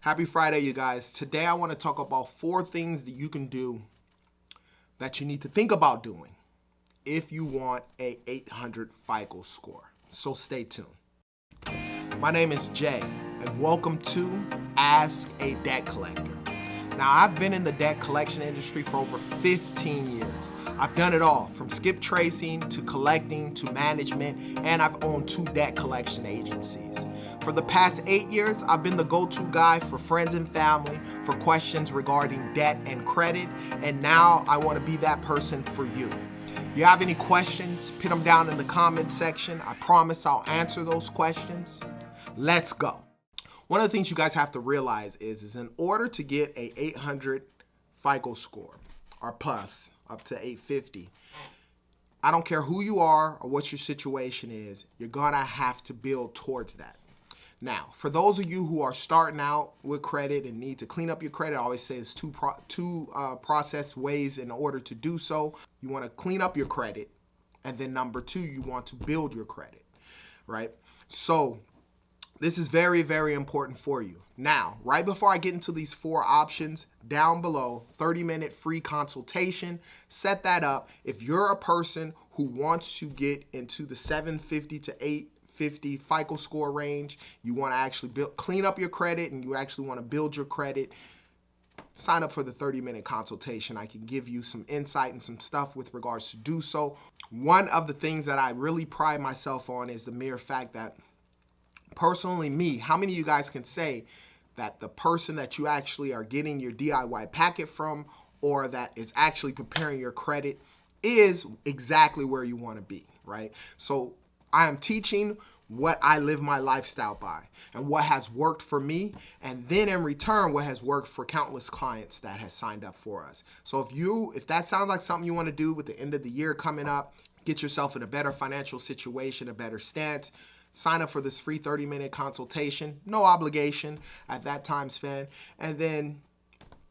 Happy Friday, you guys. Today I want to talk about 4 things that you can do that you need to think about doing if you want a 800 FICO score. So stay tuned. My name is Jay, and welcome to Ask a Debt Collector. Now, I've been in the debt collection industry for over 15 years. I've done it all, from skip tracing to collecting to management, and I've owned 2 debt collection agencies. For the past 8 years, I've been the go-to guy for friends and family for questions regarding debt and credit, and now I want to be that person for you. If you have any questions, put them down in the comment section. I promise I'll answer those questions. Let's go. One of the things you guys have to realize is in order to get a 800 FICO score or plus, up to 850, I don't care who you are or what your situation is, you're gonna have to build towards that. Now, for those of you who are starting out with credit and need to clean up your credit, I always say it's two process ways in order to do so. You want to clean up your credit, and then number 2, you want to build your credit, right? So this is very, very important for you. Now, right before I get into these 4 options, down below, 30-minute free consultation, set that up. If you're a person who wants to get into the 750 to 850 FICO score range, you want to actually clean up your credit, and you actually want to build your credit, sign up for the 30-minute consultation. I can give you some insight and some stuff with regards to do so. One of the things that I really pride myself on is the mere fact that personally me, how many of you guys can say that the person that you actually are getting your DIY packet from or that is actually preparing your credit is exactly where you want to be, right? So I am teaching what I live my lifestyle by and what has worked for me, and then in return what has worked for countless clients that has signed up for us. So if that sounds like something you want to do with the end of the year coming up, get yourself in a better financial situation, a better stance, sign up for this free 30-minute consultation, no obligation at that time span, and then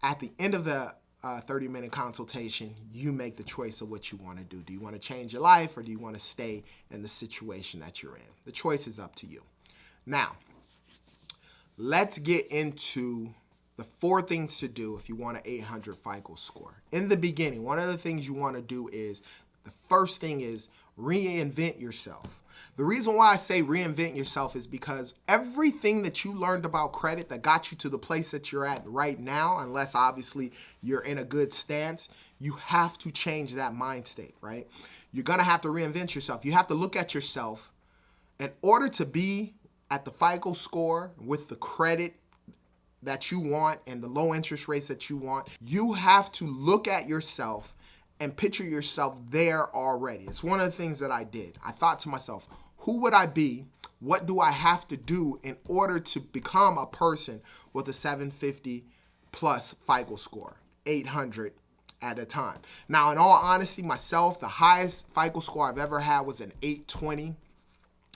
at the end of the 30-minute consultation, you make the choice of what you want to do. Do you want to change your life, or do you want to stay in the situation that you're in? The choice is up to you. Now, let's get into the 4 things to do if you want an 800 FICO score. In the beginning, one of the things you want to do is, the first thing is reinvent yourself. The reason why I say reinvent yourself is because everything that you learned about credit that got you to the place that you're at right now, unless obviously you're in a good stance, you have to change that mind state, right? You're gonna have to reinvent yourself. You have to look at yourself. In order to be at the FICO score with the credit that you want and the low interest rates that you want, you have to look at yourself and picture yourself there already. It's one of the things that I did. I thought to myself, who would I be? What do I have to do in order to become a person with a 750 plus FICO score, 800 at a time? Now, in all honesty, myself, the highest FICO score I've ever had was an 820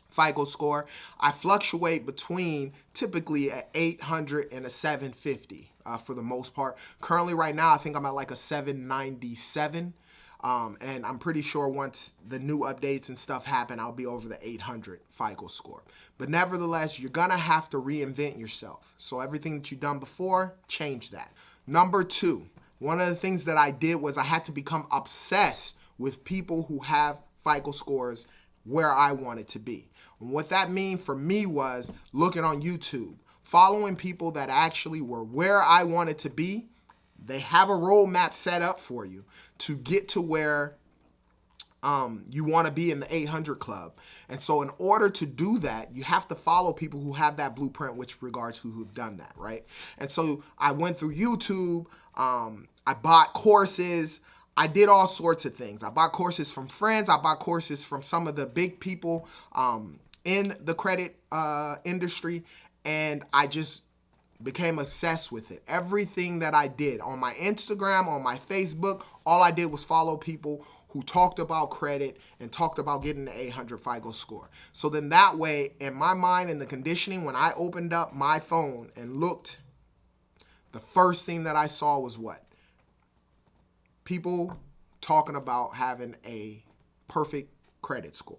FICO score. I fluctuate between typically an 800 and a 750 for the most part. Currently right now, I think I'm at like a 797. And I'm pretty sure once the new updates and stuff happen, I'll be over the 800 FICO score. But nevertheless, you're gonna have to reinvent yourself. So everything that you've done before, change that. Number 2, one of the things that I did was I had to become obsessed with people who have FICO scores where I wanted to be. And what that means for me was looking on YouTube, following people that actually were where I wanted to be. They have a roadmap set up for you to get to where you want to be in the 800 club. And so in order to do that, you have to follow people who have that blueprint with regards to who've done that, right? And so I went through YouTube, I bought courses, I did all sorts of things. I bought courses from friends, I bought courses from some of the big people in the credit industry, and I just became obsessed with it. Everything that I did on my Instagram, on my Facebook, all I did was follow people who talked about credit and talked about getting the 800 FICO score. So then that way, in my mind and the conditioning, when I opened up my phone and looked, the first thing that I saw was what? People talking about having a perfect credit score.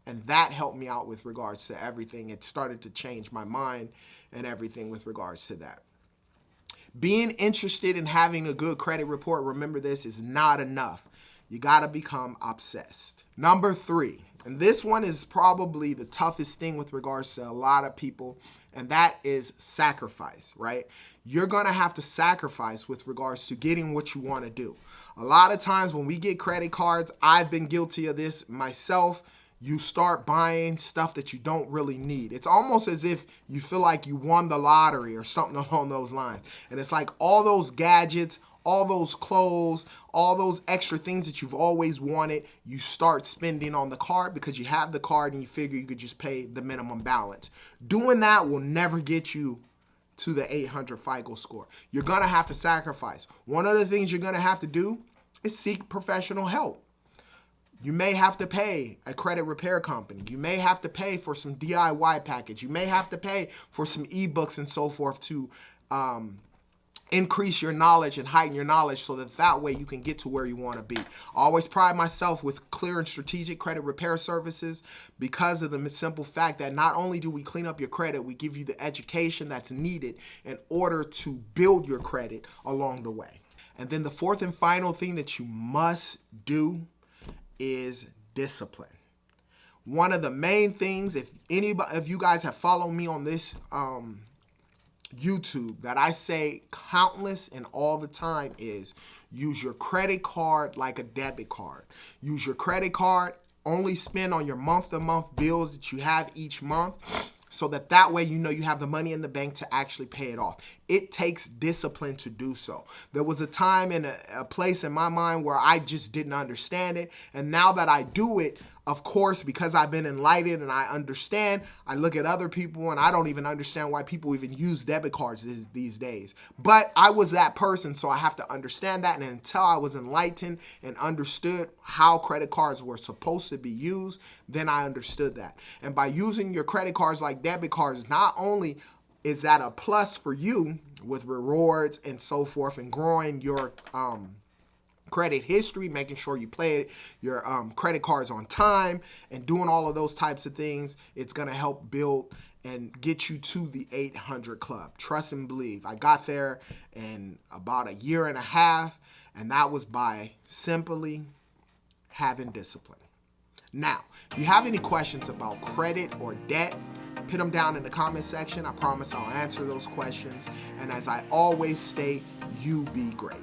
And that helped me out with regards to everything. It started to change my mind and everything with regards to that. Being interested in having a good credit report, remember this, is not enough. You gotta become obsessed. Number 3, and this one is probably the toughest thing with regards to a lot of people, and that is sacrifice, right? You're gonna have to sacrifice with regards to getting what you wanna do. A lot of times when we get credit cards, I've been guilty of this myself, you start buying stuff that you don't really need. It's almost as if you feel like you won the lottery or something along those lines. And it's like all those gadgets, all those clothes, all those extra things that you've always wanted, you start spending on the card because you have the card and you figure you could just pay the minimum balance. Doing that will never get you to the 800 FICO score. You're gonna have to sacrifice. One of the things you're gonna have to do is seek professional help. You may have to pay a credit repair company. You may have to pay for some DIY package. You may have to pay for some ebooks and so forth to increase your knowledge and heighten your knowledge so that way you can get to where you want to be. I always pride myself with clear and strategic credit repair services because of the simple fact that not only do we clean up your credit, we give you the education that's needed in order to build your credit along the way. And then the 4th and final thing that you must do is discipline. One of the main things, if you guys have followed me on this YouTube, that I say countless and all the time is use your credit card like a debit card. Use your credit card, only spend on your month-to-month bills that you have each month, so that way you know you have the money in the bank to actually pay it off. It takes discipline to do so. There was a time in a place in my mind where I just didn't understand it. And now that I do it, of course, because I've been enlightened and I understand, I look at other people and I don't even understand why people even use debit cards these days. But I was that person, so I have to understand that. And until I was enlightened and understood how credit cards were supposed to be used, then I understood that. And by using your credit cards like debit cards, not only is that a plus for you with rewards and so forth and growing your credit history, making sure you pay your credit cards on time and doing all of those types of things, it's going to help build and get you to the 800 club. Trust and believe. I got there in about a year and a half, and that was by simply having discipline. Now, if you have any questions about credit or debt, put them down in the comment section. I promise I'll answer those questions. And as I always state, you be great.